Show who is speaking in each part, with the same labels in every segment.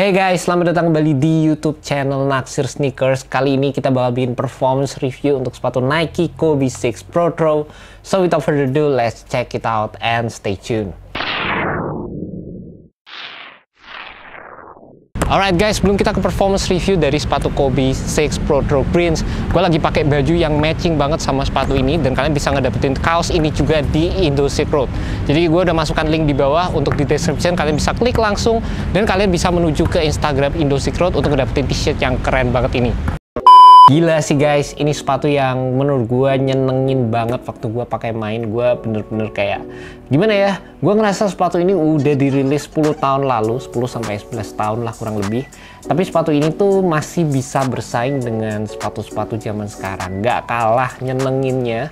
Speaker 1: Hey guys, selamat datang kembali di YouTube channel Naksir Sneakers. Kali ini kita bakal bikin performance review untuk sepatu Nike Kobe 6 Pro Tro. So without further ado, let's check it out and stay tuned. Alright guys, sebelum kita ke performance review dari sepatu Kobe 6 Pro Tro Prince, gue lagi pakai baju yang matching banget sama sepatu ini, dan kalian bisa ngedapetin kaos ini juga di Indosic Road. Jadi gue udah masukkan link di bawah untuk di description, kalian bisa klik langsung dan kalian bisa menuju ke Instagram Indosic Road untuk ngedapetin t-shirt yang keren banget ini. Gila sih guys, ini sepatu yang menurut gue nyenengin banget waktu gue pakai main. Gue bener-bener kayak gimana ya, gue ngerasa sepatu ini udah dirilis 10 tahun lalu, 10-11 tahun lah kurang lebih. Tapi sepatu ini tuh masih bisa bersaing dengan sepatu-sepatu zaman sekarang, nggak kalah nyenenginnya.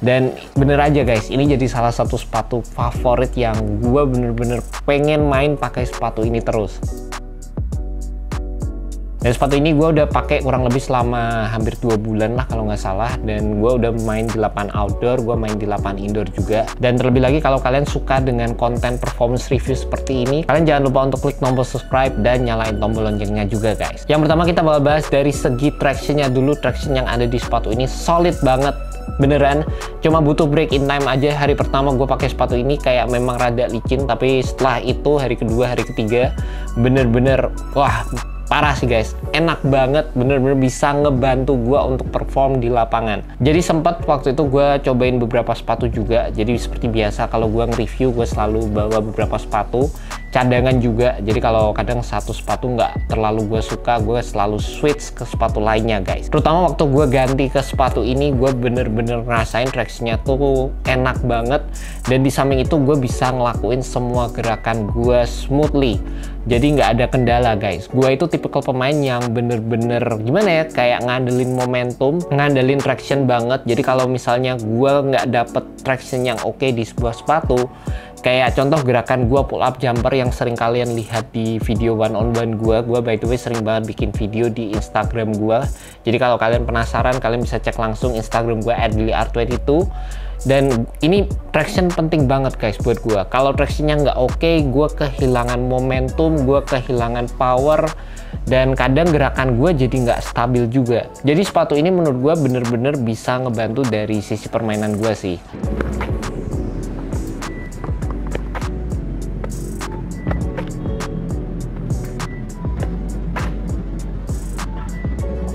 Speaker 1: Dan bener aja guys, ini jadi salah satu sepatu favorit yang gue bener-bener pengen main pakai sepatu ini terus. Dan sepatu ini gue udah pakai kurang lebih selama hampir 2 bulan lah kalau nggak salah. Dan gue udah main di lapangan outdoor, gue main di lapangan indoor juga. Dan terlebih lagi kalau kalian suka dengan konten performance review seperti ini, kalian jangan lupa untuk klik tombol subscribe dan nyalain tombol loncengnya juga guys. Yang pertama kita bakal bahas dari segi tractionnya dulu. Traction yang ada di sepatu ini solid banget. Beneran, cuma butuh break in time aja. Hari pertama gue pakai sepatu ini kayak memang rada licin, tapi setelah itu hari kedua, hari ketiga bener-bener wah parah sih guys, enak banget, bener-bener bisa ngebantu gue untuk perform di lapangan. Jadi sempat waktu itu gue cobain beberapa sepatu juga. Jadi seperti biasa kalau gue nge-review, gue selalu bawa beberapa sepatu cadangan juga. Jadi kalau kadang satu sepatu nggak terlalu gue suka, gue selalu switch ke sepatu lainnya guys. Terutama waktu gue ganti ke sepatu ini, gue bener-bener ngerasain tractionnya tuh enak banget. Dan di samping itu gue bisa ngelakuin semua gerakan gue smoothly. Jadi nggak ada kendala guys. Gue itu tipikal pemain yang bener-bener gimana ya, kayak ngandelin momentum, ngandelin traction banget. Jadi kalau misalnya gue nggak dapet traction yang oke di sebuah sepatu, kayak contoh gerakan gue pull up jumper yang sering kalian lihat di video one on one gue by the way sering banget bikin video di Instagram gue. Jadi kalau kalian penasaran, kalian bisa cek langsung Instagram gue @billyr22. Dan ini traction penting banget guys buat gue. Kalau tractionnya nggak oke, gue kehilangan momentum, gue kehilangan power, dan kadang gerakan gue jadi nggak stabil juga. Jadi sepatu ini menurut gue bener-bener bisa ngebantu dari sisi permainan gue sih.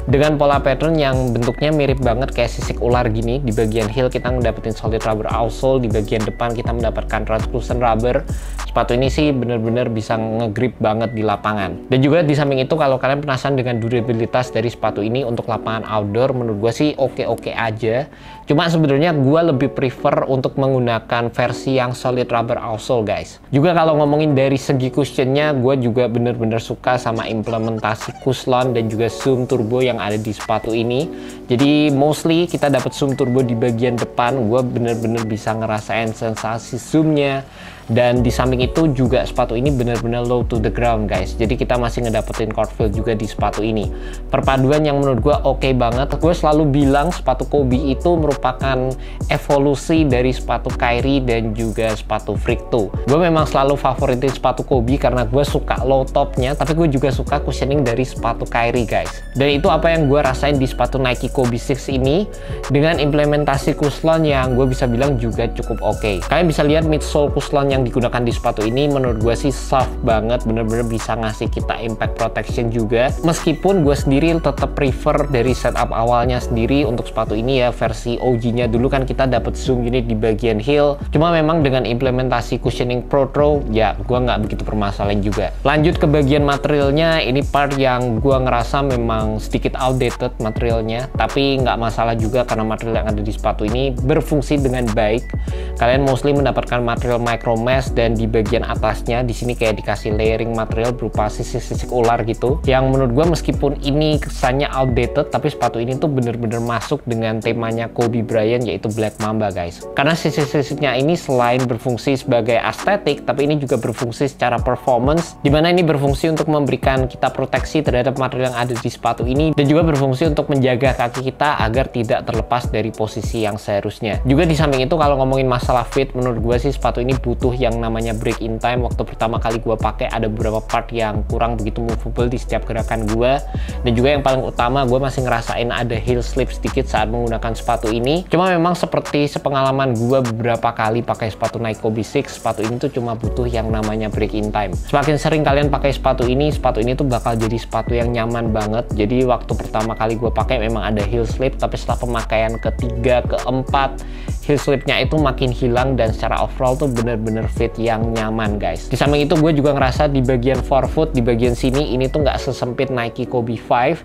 Speaker 1: Dengan pola pattern yang bentuknya mirip banget kayak sisik ular gini. Di bagian heel kita mendapatkan solid rubber outsole, di bagian depan kita mendapatkan translucent rubber. Sepatu ini sih bener-bener bisa ngegrip banget di lapangan. Dan juga di samping itu kalau kalian penasaran dengan durabilitas dari sepatu ini untuk lapangan outdoor, menurut gue sih oke-oke aja. Cuma sebenarnya gue lebih prefer untuk menggunakan versi yang solid rubber outsole guys. Juga kalau ngomongin dari segi cushionnya, gue juga bener-bener suka sama implementasi Cushlon dan juga zoom turbo yang ada di sepatu ini. Jadi mostly kita dapat zoom turbo di bagian depan. Gue bener-bener bisa ngerasain sensasi zoomnya. Dan di samping itu juga sepatu ini benar-benar low to the ground guys. Jadi kita masih ngedapetin court feel juga di sepatu ini. Perpaduan yang menurut gue oke banget. Gue selalu bilang sepatu Kobe itu merupakan evolusi dari sepatu Kyrie dan juga sepatu Freak 2. Gue memang selalu favoritin sepatu Kobe karena gue suka low topnya, tapi gue juga suka cushioning dari sepatu Kyrie guys. Dan itu apa yang gue rasain di sepatu Nike Kobe 6 ini, dengan implementasi Cushlon yang gue bisa bilang juga cukup oke. Kalian bisa lihat midsole Cushlon yang digunakan di sepatu ini menurut gue sih soft banget, bener-bener bisa ngasih kita impact protection juga. Meskipun gue sendiri tetap prefer dari setup awalnya sendiri untuk sepatu ini ya, versi OG-nya dulu kan kita dapat zoom unit di bagian heel. Cuma memang dengan implementasi cushioning Pro Tro ya gue nggak begitu permasalahan juga. Lanjut ke bagian materialnya, ini part yang gue ngerasa memang sedikit outdated materialnya, tapi nggak masalah juga karena material yang ada di sepatu ini berfungsi dengan baik. Kalian mostly mendapatkan material micro mesh, dan di bagian atasnya di sini kayak dikasih layering material berupa sisik-sisik ular gitu, yang menurut gue meskipun ini kesannya outdated, tapi sepatu ini tuh bener-bener masuk dengan temanya Kobe Bryant, yaitu Black Mamba guys. Karena sisik-sisiknya ini selain berfungsi sebagai estetik, tapi ini juga berfungsi secara performance, dimana ini berfungsi untuk memberikan kita proteksi terhadap material yang ada di sepatu ini, dan juga berfungsi untuk menjaga kaki kita agar tidak terlepas dari posisi yang seharusnya. Juga di samping itu kalau ngomongin masalah fit, menurut gue sih sepatu ini butuh butuh yang namanya break in time. Waktu pertama kali gue pakai ada beberapa part yang kurang begitu movable di setiap gerakan gue, dan juga yang paling utama gue masih ngerasain ada heel slip sedikit saat menggunakan sepatu ini. Cuma memang seperti sepengalaman gue beberapa kali pakai sepatu Nike Kobe 6, sepatu ini tuh cuma butuh yang namanya break in time. Semakin sering kalian pakai sepatu ini tuh bakal jadi sepatu yang nyaman banget. Jadi waktu pertama kali gue pakai memang ada heel slip, tapi setelah pemakaian ketiga, keempat, heel slipnya itu makin hilang dan secara overall tuh bener-bener fit yang nyaman guys. Di samping itu gue juga ngerasa di bagian forefoot, di bagian sini ini tuh nggak sesempit Nike Kobe 5,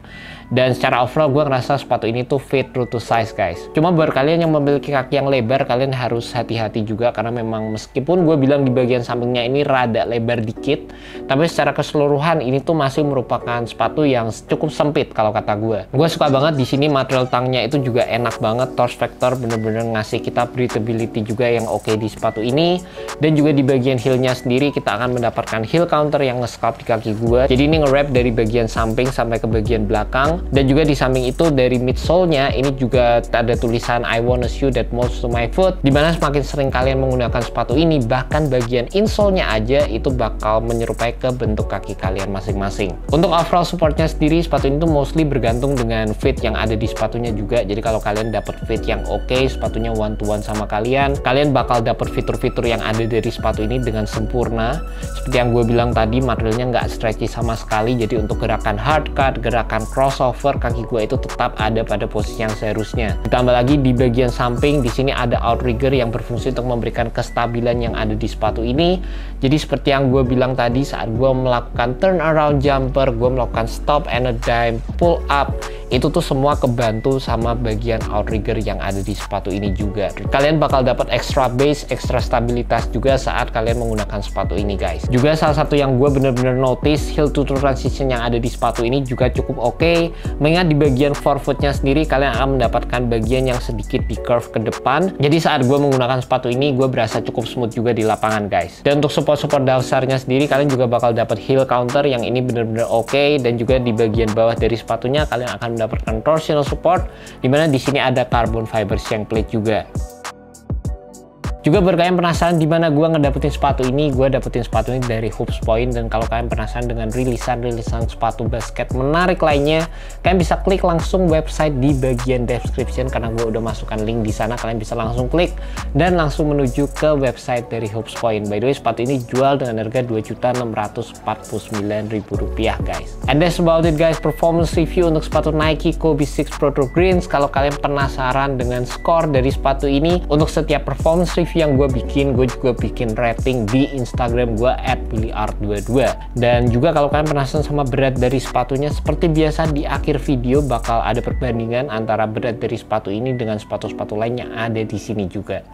Speaker 1: dan secara overall gue ngerasa sepatu ini tuh fit true to size guys. Cuma buat kalian yang memiliki kaki yang lebar, kalian harus hati-hati juga, karena memang meskipun gue bilang di bagian sampingnya ini rada lebar dikit, tapi secara keseluruhan ini tuh masih merupakan sepatu yang cukup sempit kalau kata gue. Gue suka banget di sini material tangnya itu juga enak banget, torque vector bener-bener ngasih kita breathability juga yang oke di sepatu ini. Dan juga di bagian heelnya sendiri kita akan mendapatkan heel counter yang nge-sculpt di kaki gue. Jadi ini nge-wrap dari bagian samping sampai ke bagian belakang. Dan juga di samping itu dari midsole-nya ini juga ada tulisan I want a shoe that molds to my foot, dimana semakin sering kalian menggunakan sepatu ini, bahkan bagian insole-nya aja itu bakal menyerupai ke bentuk kaki kalian masing-masing. Untuk overall supportnya sendiri, sepatu ini tuh mostly bergantung dengan fit yang ada di sepatunya juga. Jadi kalau kalian dapat fit yang oke, sepatunya one to one sama kalian bakal dapat fitur-fitur yang ada dari sepatu ini dengan sempurna. Seperti yang gue bilang tadi, materialnya nggak stretchy sama sekali, jadi untuk gerakan hard cut, gerakan crossover, kaki gue itu tetap ada pada posisi yang seharusnya. Ditambah lagi di bagian samping di sini ada outrigger yang berfungsi untuk memberikan kestabilan yang ada di sepatu ini. Jadi seperti yang gue bilang tadi, saat gue melakukan turn around jumper, gue melakukan stop and a dime, pull up, itu tuh semua kebantu sama bagian outrigger yang ada di sepatu ini juga. Kalian bakal dapat extra base, extra stabilitas juga saat kalian menggunakan sepatu ini guys. Juga salah satu yang gue bener-bener notice, heel to toe transition yang ada di sepatu ini juga cukup oke. Mengingat di bagian forefootnya sendiri kalian akan mendapatkan bagian yang sedikit di curve ke depan. Jadi saat gue menggunakan sepatu ini gue berasa cukup smooth juga di lapangan guys. Dan untuk support dasarnya sendiri kalian juga bakal dapat heel counter yang ini bener-bener oke. Dan juga di bagian bawah dari sepatunya kalian akan mendapatkan torsional support, dimana di sini ada carbon fiber shank plate juga. Juga buat kalian penasaran di mana gue ngedapetin sepatu ini, gue dapetin sepatu ini dari Hoops Point. Dan kalau kalian penasaran dengan rilisan sepatu basket menarik lainnya, kalian bisa klik langsung website di bagian description, karena gue udah masukkan link di sana. Kalian bisa langsung klik dan langsung menuju ke website dari Hoops Point. By the way, sepatu ini jual dengan harga Rp2.649.000 guys. And that's about it guys, performance review untuk sepatu Nike Kobe 6 Pro Tour Greens. Kalau kalian penasaran dengan skor dari sepatu ini, untuk setiap performance review yang gue juga bikin rating di Instagram gue @billyart22. Dan juga kalau kalian penasaran sama berat dari sepatunya, seperti biasa di akhir video bakal ada perbandingan antara berat dari sepatu ini dengan sepatu-sepatu lain yang ada di sini juga.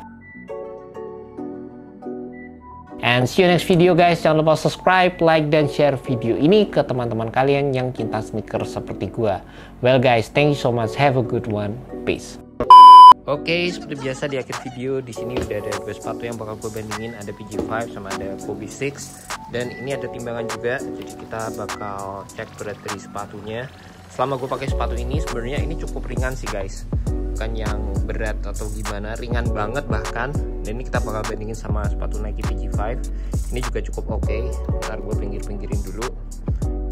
Speaker 1: And see you next video guys. Jangan lupa subscribe, like, dan share video ini ke teman-teman kalian yang cinta sneakers seperti gue. Well guys, thank you so much. Have a good one. Peace. Oke, seperti biasa di akhir video di sini udah ada dua sepatu yang bakal gue bandingin, ada PG5 sama ada Kobe 6. Dan ini ada timbangan juga, jadi kita bakal cek berat dari sepatunya. Selama gue pakai sepatu ini sebenarnya ini cukup ringan sih guys, bukan yang berat atau gimana, ringan banget bahkan. Dan ini kita bakal bandingin sama sepatu Nike PG5. Ini juga cukup oke. Ntar gue pinggir-pinggirin dulu.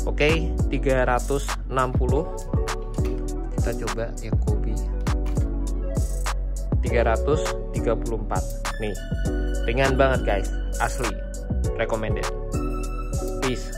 Speaker 1: Oke, 360. Kita coba yang Kobe 334. Nih, ringan banget guys, asli, recommended. Peace.